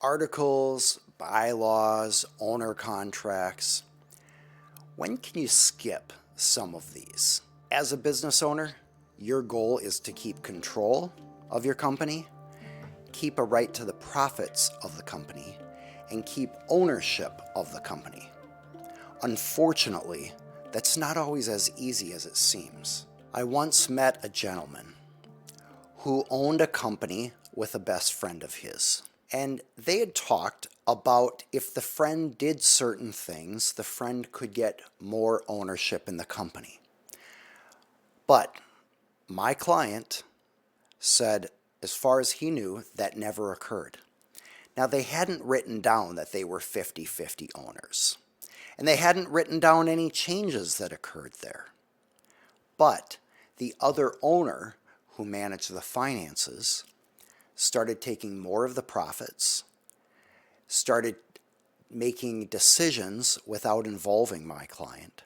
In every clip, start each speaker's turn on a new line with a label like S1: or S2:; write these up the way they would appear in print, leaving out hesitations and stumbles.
S1: Articles, bylaws, owner contracts. When can you skip some of these? As a business owner, your goal is to keep control of your company, keep a right to the profits of the company, and keep ownership of the company. Unfortunately, that's not always as easy as it seems. I once met a gentleman who owned a company with a best friend of his. And they had talked about if the friend did certain things, the friend could get more ownership in the company. But my client said, as far as he knew, that never occurred. Now, they hadn't written down that they were 50-50 owners, and they hadn't written down any changes that occurred there. But the other owner who managed the finances started taking more of the profits, started making decisions without involving my client.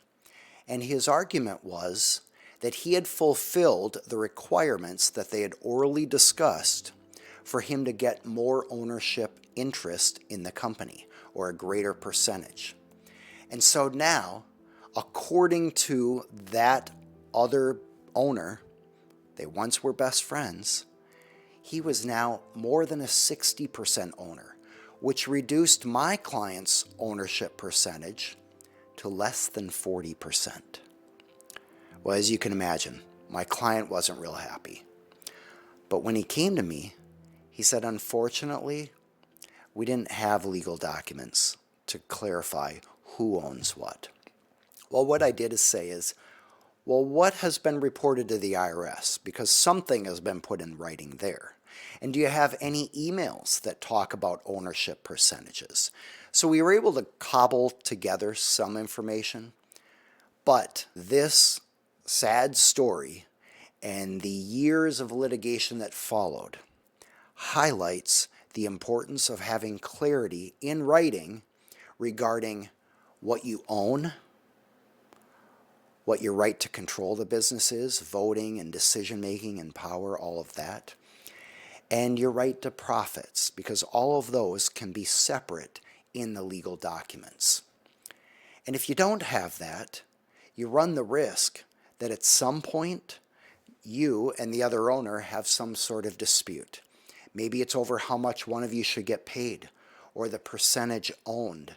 S1: And his argument was that he had fulfilled the requirements that they had orally discussed for him to get more ownership interest in the company, or a greater percentage. And so now, according to that other owner, they once were best friends, he was now more than a 60% owner, which reduced my client's ownership percentage to less than 40%. Well, as you can imagine, my client wasn't real happy. But when he came to me, he said, unfortunately, we didn't have legal documents to clarify who owns what. Well, what I did is say is, well, what has been reported to the IRS? Because something has been put in writing there. And do you have any emails that talk about ownership percentages? So we were able to cobble together some information, but this sad story and the years of litigation that followed highlights the importance of having clarity in writing regarding what you own, what your right to control the business is, voting and decision-making and power, all of that, and your right to profits, because all of those can be separate in the legal documents. And if you don't have that, you run the risk that at some point you and the other owner have some sort of dispute. Maybe it's over how much one of you should get paid, or the percentage owned,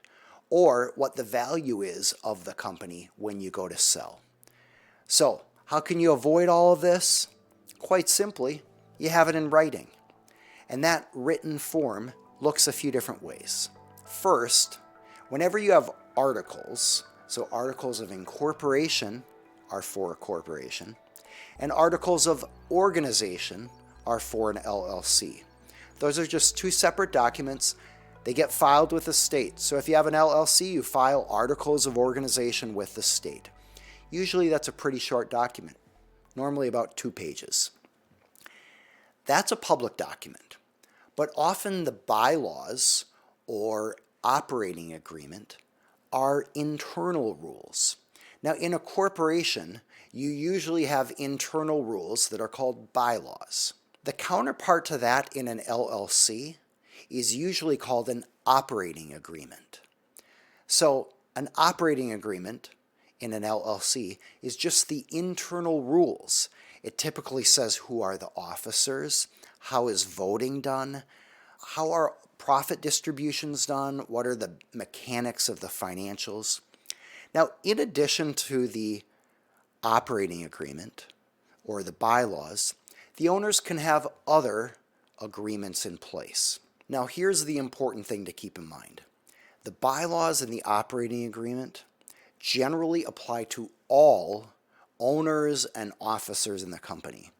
S1: or what the value is of the company when you go to sell. So, how can you avoid all of this? Quite simply, you have it in writing. And that written form looks a few different ways. First, whenever you have articles, so articles of incorporation are for a corporation, and articles of organization are for an LLC. Those are just two separate documents. They get filed with the state. So if you have an LLC, you file articles of organization with the state. Usually that's a pretty short document, normally about 2 pages. That's a public document, but often the bylaws or operating agreement are internal rules. Now, in a corporation, you usually have internal rules that are called bylaws. The counterpart to that in an LLC is usually called an operating agreement. So an operating agreement in an LLC is just the internal rules. It typically says who are the officers, how is voting done, how are profit distributions done, what are the mechanics of the financials. Now, in addition to the operating agreement or the bylaws, the owners can have other agreements in place. Now, here's the important thing to keep in mind. The bylaws and the operating agreement generally apply to all owners and officers in the company,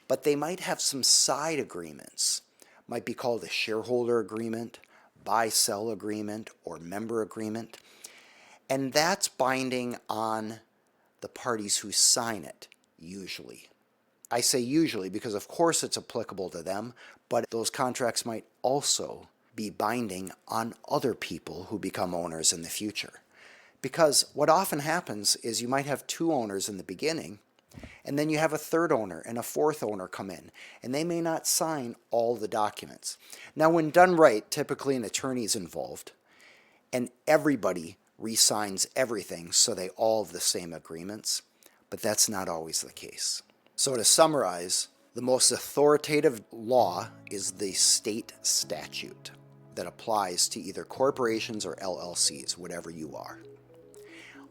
S1: but they might have some side agreements. Might be called a shareholder agreement, buy-sell agreement, or member agreement, and that's binding on the parties who sign it, usually. I say usually because of course it's applicable to them, but those contracts might also be binding on other people who become owners in the future. Because what often happens is you might have 2 owners in the beginning, And then you have a third owner and a fourth owner come in, and they may not sign all the documents. Now, when done right, typically an attorney is involved, and everybody re-signs everything so they all have the same agreements, but that's not always the case. So to summarize, the most authoritative law is the state statute that applies to either corporations or LLCs, whatever you are.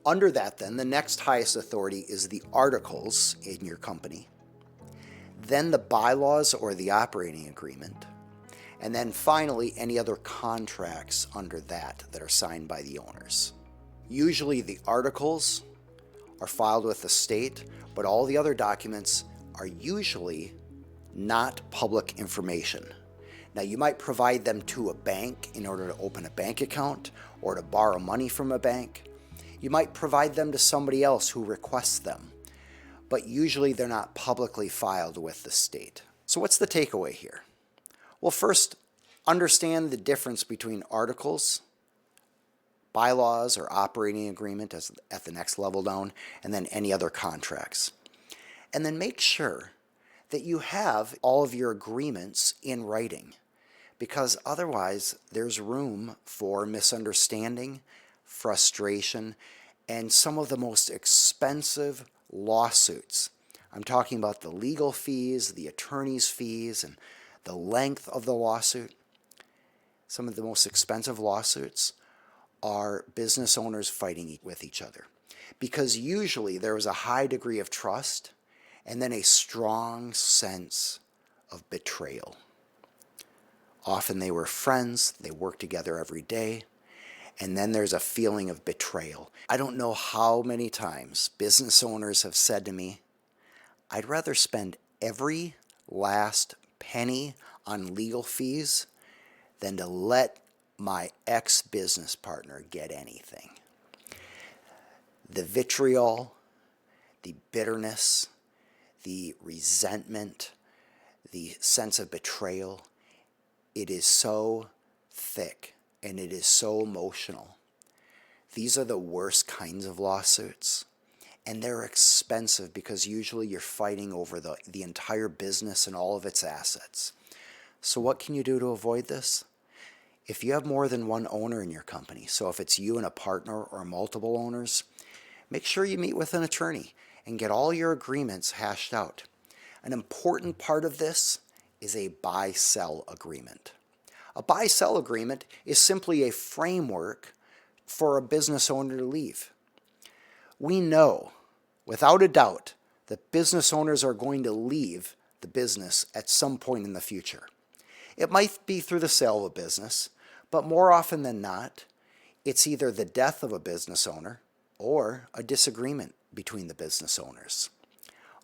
S1: Under that, then, the next highest authority is the articles in your company, then the bylaws or the operating agreement, and then finally any other contracts under that are signed by the owners. Usually the articles are filed with the state, but all the other documents are usually not public information. Now, you might provide them to a bank in order to open a bank account or to borrow money from a bank. You might provide them to somebody else who requests them, but usually they're not publicly filed with the state. So what's the takeaway here? Well, first, understand the difference between articles, bylaws, or operating agreement as at the next level down, and then any other contracts. And then make sure that you have all of your agreements in writing, because otherwise there's room for misunderstanding, frustration, and some of the most expensive lawsuits. I'm talking about the legal fees, the attorney's fees, and the length of the lawsuit. Some of the most expensive lawsuits are business owners fighting with each other, because usually there is a high degree of trust and then a strong sense of betrayal. Often they were friends, they worked together every day, and then there's a feeling of betrayal. I don't know how many times business owners have said to me, I'd rather spend every last penny on legal fees than to let my ex-business partner get anything. The vitriol, the bitterness, the resentment, the sense of betrayal, it is so thick and it is so emotional. These are the worst kinds of lawsuits, and they're expensive because usually you're fighting over the entire business and all of its assets. So what can you do to avoid this? If you have more than one owner in your company, so if it's you and a partner or multiple owners, make sure you meet with an attorney and get all your agreements hashed out. An important part of this is a buy-sell agreement. A buy-sell agreement is simply a framework for a business owner to leave. We know, without a doubt, that business owners are going to leave the business at some point in the future. It might be through the sale of a business, but more often than not, it's either the death of a business owner or a disagreement between the business owners.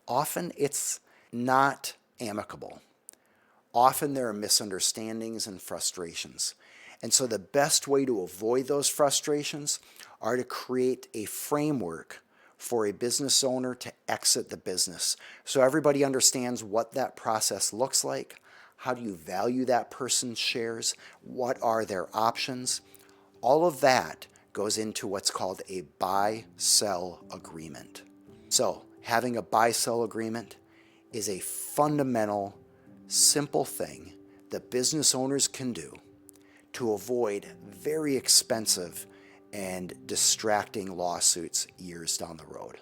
S1: Often it's not amicable. Often there are misunderstandings and frustrations. And so the best way to avoid those frustrations are to create a framework for a business owner to exit the business, so everybody understands what that process looks like. How do you value that person's shares? What are their options? All of that goes into what's called a buy-sell agreement. So having a buy-sell agreement is a fundamental, simple thing that business owners can do to avoid very expensive and distracting lawsuits years down the road.